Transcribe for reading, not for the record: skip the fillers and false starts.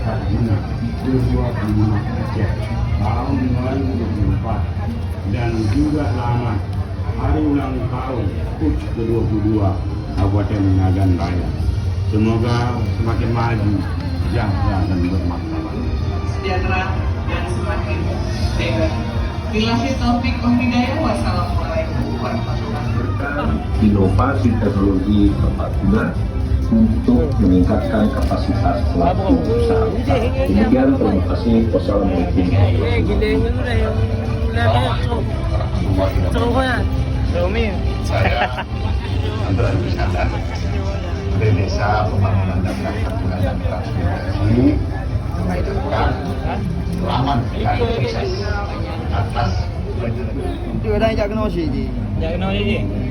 Sarjana 25 Aceh tahun 2024 dan juga selamat hari ulang tahun HUT ke-22 Kabupaten Nagan Raya. Semoga semakin maju, sejahtera dan bermartabat. Sejahtera dan semakin sehat. Billahi taufik wal hidayah. Wassalamualaikum warahmatullahi wabarakatuh. Inovasi teknologi tepat guna untuk meningkatkan kapasitas pelaku usaha. Demikian, terima kasih. Wassalamualaikum Saya Antara Wisata dari Desa Pembangunan dan Perkebunan Transmigrasi mengajukan selamat dan sukses atas Dia dah jak kena si. Jak kenal je.